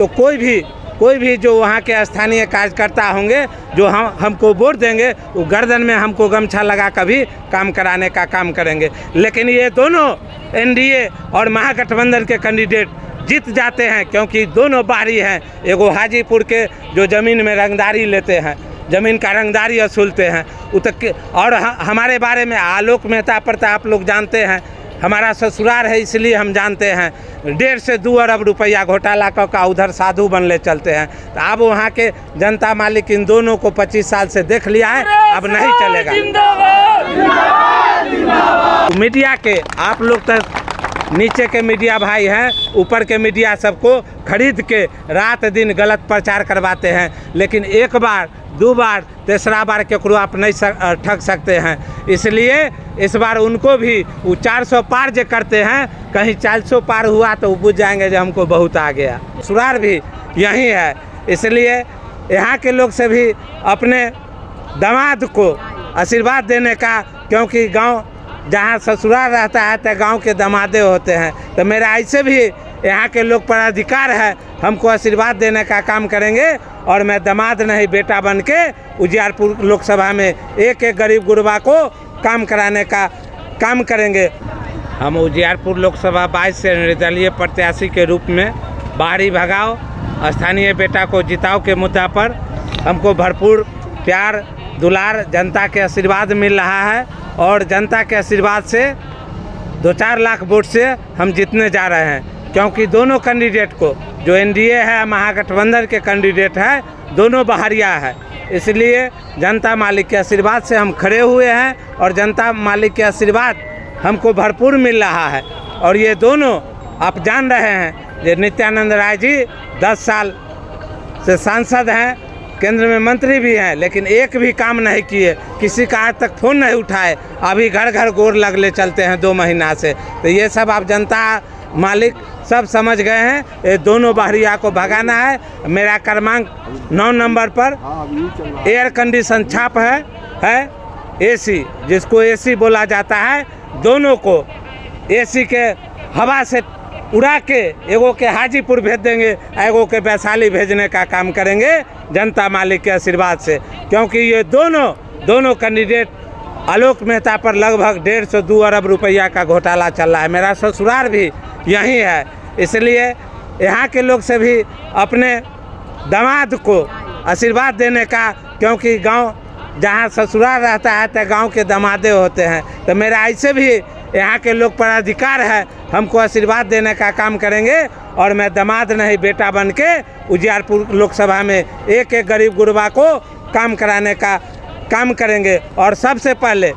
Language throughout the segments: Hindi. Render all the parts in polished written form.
तो कोई भी जो वहाँ के स्थानीय कार्यकर्ता होंगे जो हमको वोट देंगे, वो गर्दन में हमको गमछा लगा कभी काम कराने का काम करेंगे। लेकिन ये दोनों एनडीए और महागठबंधन के कैंडिडेट जीत जाते हैं, क्योंकि दोनों बाहरी हैं। एगो हाजीपुर के जो ज़मीन में रंगदारी लेते हैं, ज़मीन का रंगदारी वसूलते हैं, और हमारे बारे में आलोक मेहता प्रताप आप लोग जानते हैं, हमारा ससुराल है इसलिए हम जानते हैं। 1.5 से 2 अरब रुपया घोटाला का उधर साधु बनले चलते हैं। तो अब वहाँ के जनता मालिक इन दोनों को 25 साल से देख लिया है, अब नहीं चलेगा। मीडिया के आप लोग तक नीचे के मीडिया भाई हैं, ऊपर के मीडिया सबको खरीद के रात दिन गलत प्रचार करवाते हैं, लेकिन एक बार 2 बार 3रा बार केकरो आप नहीं ठग सकते हैं। इसलिए इस बार उनको भी वो 400 पार जो करते हैं, कहीं 400 पार हुआ तो वो बुझ जाएंगे जो हमको बहुत आ गया। ससुराल भी यही है, इसलिए यहाँ के लोग से भी अपने दामाद को आशीर्वाद देने का, क्योंकि गांव जहाँ ससुराल रहता है तो गांव के दामादे होते हैं। तो मेरा ऐसे भी यहाँ के लोग पर अधिकार है, हमको आशीर्वाद देने का काम करेंगे, और मैं दामाद नहीं बेटा बन के उजियारपुर लोकसभा में एक गरीब गुरबा को काम कराने का काम करेंगे। हम उजियारपुर लोकसभा 22 से निर्दलीय प्रत्याशी के रूप में बाहरी भगाओ, स्थानीय बेटा को जिताओ के मुद्दा पर हमको भरपूर प्यार दुलार जनता के आशीर्वाद मिल रहा है, और जनता के आशीर्वाद से 2-4 लाख वोट से हम जीतने जा रहे हैं। क्योंकि दोनों कैंडिडेट को, जो एनडीए है महागठबंधन के कैंडिडेट है, दोनों बाहरिया है, इसलिए जनता मालिक के आशीर्वाद से हम खड़े हुए हैं, और जनता मालिक के आशीर्वाद हमको भरपूर मिल रहा है। और ये दोनों आप जान रहे हैं, ये नित्यानंद राय जी 10 साल से सांसद हैं, केंद्र में मंत्री भी हैं, लेकिन एक भी काम नहीं किए, किसी का आज तक फ़ोन नहीं उठाए, अभी घर घर गोर लगले चलते हैं 2 महीना से। तो ये सब आप जनता मालिक सब समझ गए हैं, ये दोनों बाहरिया को भगाना है। मेरा क्रमांक 9 नंबर पर एयर कंडीशन छाप है एसी, जिसको एसी बोला जाता है, दोनों को एसी के हवा से उड़ा के एगो के हाजीपुर भेज देंगे, एगो के वैशाली भेजने का काम करेंगे जनता मालिक के आशीर्वाद से। क्योंकि ये दोनों कैंडिडेट आलोक मेहता पर लगभग 1.5 से 2 अरब रुपया का घोटाला चल रहा है। मेरा ससुराल भी यही है, इसलिए यहाँ के लोग से भी अपने दामाद को आशीर्वाद देने का, क्योंकि गांव जहाँ ससुराल रहता है तो गांव के दामादे होते हैं। तो मेरा ऐसे भी यहाँ के लोग पर अधिकार है, हमको आशीर्वाद देने का काम करेंगे, और मैं दामाद नहीं बेटा बन के उजियारपुर लोकसभा में एक गरीब गुरबा को काम कराने का काम करेंगे। और सबसे पहले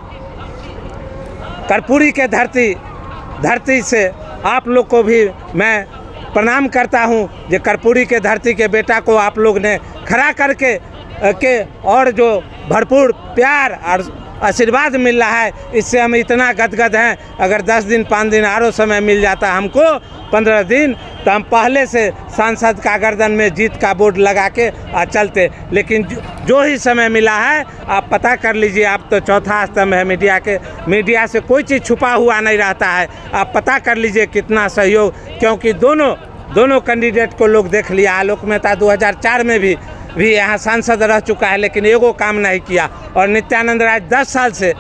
कर्पूरी के धरती से आप लोग को भी मैं प्रणाम करता हूँ, जो कर्पूरी के धरती के बेटा को आप लोग ने खड़ा करके और जो भरपूर प्यार और आशीर्वाद मिल रहा है, इससे हम इतना गदगद हैं। अगर 10 दिन 5 दिन और समय मिल जाता हमको, 15 दिन, तो हम पहले से सांसद का गर्दन में जीत का बोर्ड लगा के चलते। लेकिन जो ही समय मिला है, आप पता कर लीजिए, आप तो चौथा स्तंभ है मीडिया से कोई चीज़ छुपा हुआ नहीं रहता है। आप पता कर लीजिए कितना सहयोग, क्योंकि दोनों कैंडिडेट को लोग देख लिया। आलोक मेहता 2004 में भी यहाँ सांसद रह चुका है, लेकिन एगो काम नहीं किया। और नित्यानंद राय 10 साल से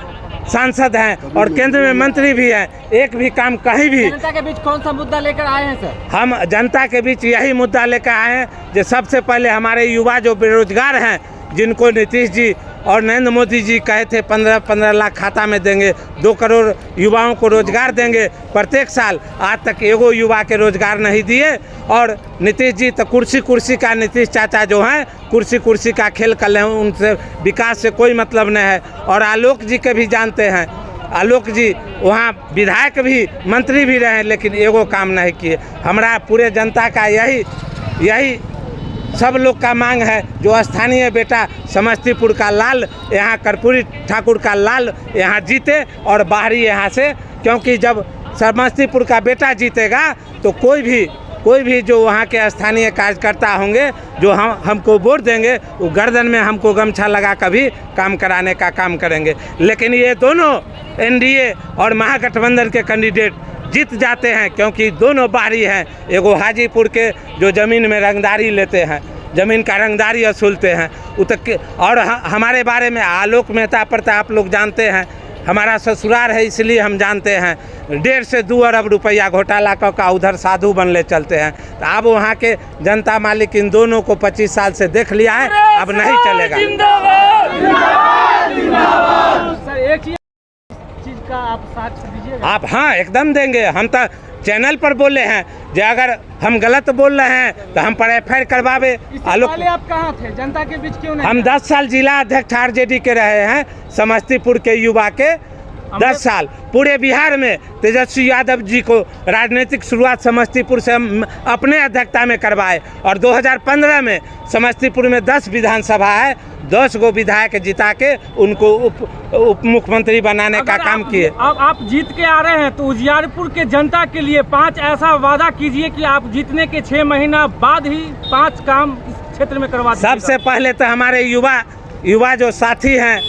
सांसद हैं और केंद्र में मंत्री भी हैं, एक भी काम कहीं भी। जनता के बीच कौन सा मुद्दा लेकर आए हैं सर? हम जनता के बीच यही मुद्दा लेकर आए हैं, जो सबसे पहले हमारे युवा जो बेरोजगार हैं, जिनको नीतीश जी और नरेंद्र मोदी जी कहे थे 15 लाख खाता में देंगे, 2 करोड़ युवाओं को रोजगार देंगे प्रत्येक साल, आज तक एगो युवा के रोजगार नहीं दिए। और नीतीश जी तो कुर्सी का, नीतीश चाचा जो हैं कुर्सी का खेल कर रहे हैं, उनसे विकास से कोई मतलब नहीं है। और आलोक जी के भी जानते हैं, आलोक जी वहाँ विधायक भी मंत्री भी रहे, लेकिन एगो काम नहीं किए। हमारा पूरे जनता का यही सब लोग का मांग है, जो स्थानीय बेटा समस्तीपुर का लाल, यहाँ कर्पूरी ठाकुर का लाल यहाँ जीते, और बाहरी यहाँ से, क्योंकि जब समस्तीपुर का बेटा जीतेगा तो कोई भी जो वहाँ के स्थानीय कार्यकर्ता होंगे जो हमको वोट देंगे, वो गर्दन में हमको गमछा लगा कभी काम कराने का काम करेंगे। लेकिन ये दोनों एनडीए और महागठबंधन के कैंडिडेट जीत जाते हैं, क्योंकि दोनों बाहरी हैं। एगो हाजीपुर के जो ज़मीन में रंगदारी लेते हैं, ज़मीन का रंगदारी वसूलते हैं और हमारे बारे में आलोक मेहता पड़ता आप लोग जानते हैं, हमारा ससुराल है इसलिए हम जानते हैं। 1.5 से 2 अरब रुपया घोटाला का उधर साधु बनले चलते हैं। तो अब वहाँ के जनता मालिक इन दोनों को 25 साल से देख लिया है, अब नहीं चलेगा। सर एक चीज का आप साक्ष्य दीजिएगा। आप हाँ एकदम देंगे। हम तो चैनल पर बोले हैं जो अगर हम गलत बोल रहे हैं तो हम पर FIR करवावे। आलोक पहले आप कहाँ थे, जनता के बीच क्यों नहीं? हम 10 साल जिला अध्यक्ष RJD के रहे हैं, समस्तीपुर के युवा के 10 साल। पूरे बिहार में तेजस्वी यादव जी को राजनीतिक शुरुआत समस्तीपुर से हम अपने अध्यक्षता में करवाए और 2015 में समस्तीपुर में 10 विधानसभा है, 10 गो विधायक जिता के उनको उप मुख्यमंत्री बनाने का काम किए। अब आप जीत के आ रहे हैं तो उजियारपुर के जनता के लिए 5 ऐसा वादा कीजिए कि आप जीतने के 6 महीना बाद ही 5 काम इस क्षेत्र में करवा दीजिएगा। सबसे पहले तो हमारे युवा जो साथी हैं,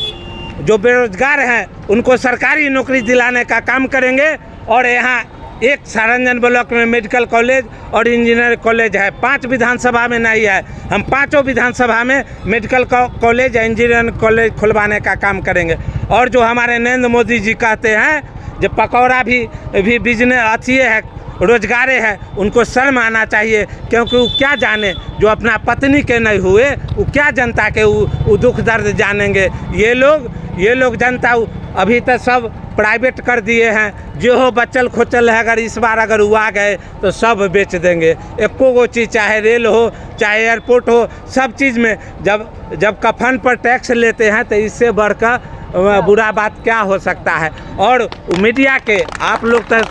जो बेरोजगार हैं, उनको सरकारी नौकरी दिलाने का काम करेंगे। और यहाँ एक सारंजन ब्लॉक में मेडिकल कॉलेज और इंजीनियरिंग कॉलेज है, 5 विधानसभा में नहीं है। हम 5 विधानसभा में मेडिकल कॉलेज या इंजीनियरिंग कॉलेज खुलवाने का काम करेंगे। और जो हमारे नरेंद्र मोदी जी कहते हैं जो पकौड़ा भी बिजनेस अच्छी है, रोजगारे है, उनको शर्म आना चाहिए, क्योंकि वो क्या जाने जो अपना पत्नी के नहीं हुए, वो क्या जनता के वो दुख दर्द जानेंगे। ये लोग जनता अभी तक सब प्राइवेट कर दिए हैं। जो हो बचल खोचल है, अगर इस बार अगर वो आ गए तो सब बेच देंगे। एको गो चीज़, चाहे रेल हो चाहे एयरपोर्ट हो, सब चीज़ में जब कफन पर टैक्स लेते हैं तो इससे बढ़कर बुरा बात क्या हो सकता है। और मीडिया के आप लोग तो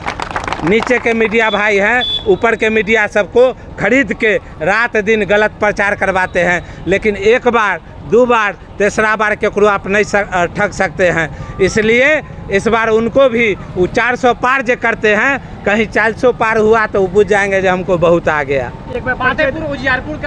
नीचे के मीडिया भाई हैं, ऊपर के मीडिया सबको खरीद के रात दिन गलत प्रचार करवाते हैं, लेकिन एक बार 2 बार 3रा बार केकरो आप नहीं ठग सकते हैं। इसलिए इस बार उनको भी वो 400 पार जो करते हैं, कहीं 400 पार हुआ तो वो बुझ जाएंगे जो हमको बहुत आ गया। फतेहपुर उजियारपुर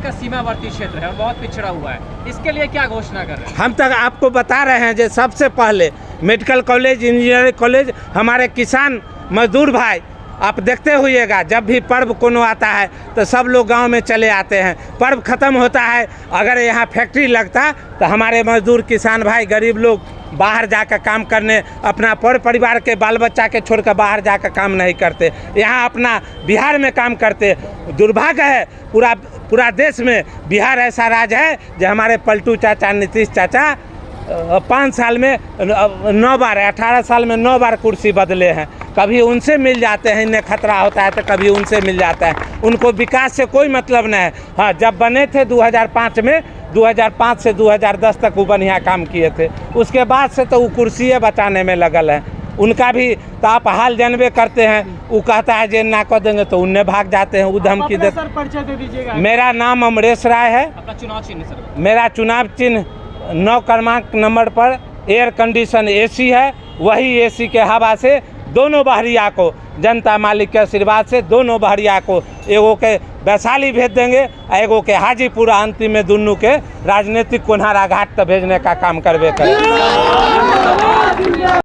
का सीमावर्ती क्षेत्र है और बहुत पिछड़ा हुआ है, इसके लिए क्या घोषणा कर रहे हैं? हम तक आपको बता रहे हैं जो सबसे पहले मेडिकल कॉलेज, इंजीनियरिंग कॉलेज, हमारे किसान मजदूर भाई आप देखते होइएगा, जब भी पर्व कोनो आता है तो सब लोग गांव में चले आते हैं। पर्व ख़त्म होता है, अगर यहाँ फैक्ट्री लगता तो हमारे मजदूर किसान भाई गरीब लोग बाहर जाकर काम करने, अपना परिवार के बाल बच्चा के छोड़कर बाहर जाकर काम नहीं करते, यहाँ अपना बिहार में काम करते। दुर्भाग्य है पूरा देश में बिहार ऐसा राज्य है जो हमारे पलटू चाचा, नीतीश चाचा 5 साल में 9 बार, 18 साल में 9 बार कुर्सी बदले हैं। कभी उनसे मिल जाते हैं, इन्हें खतरा होता है तो कभी उनसे मिल जाता है। उनको विकास से कोई मतलब नहीं है। हाँ, जब बने थे 2005 में, 2005 से 2010 तक वो बढ़िया काम किए थे। उसके बाद से तो वो कुर्सियाँ बचाने में लगल है। उनका भी तो आप हाल जानबे करते हैं, वो कहता है जे ना कर देंगे तो उन्हें भाग जाते हैं, वो धमकी दे। परिचय दे दीजिएगा। मेरा नाम अमरेश राय है। अपना चुनाव चिन्ह सर? मेरा चुनाव चिन्ह 9 क्रमांक नंबर पर एयर कंडीशन AC है। वही AC के हवा से दोनों बहरिया को, जनता मालिक के आशीर्वाद से दोनों बहरिया को, एगो के वैशाली भेज देंगे और एगो के हाजीपुर, अंतिम में दोनों के राजनीतिक कोन्हारा घाट तक भेजने का काम करबे करें।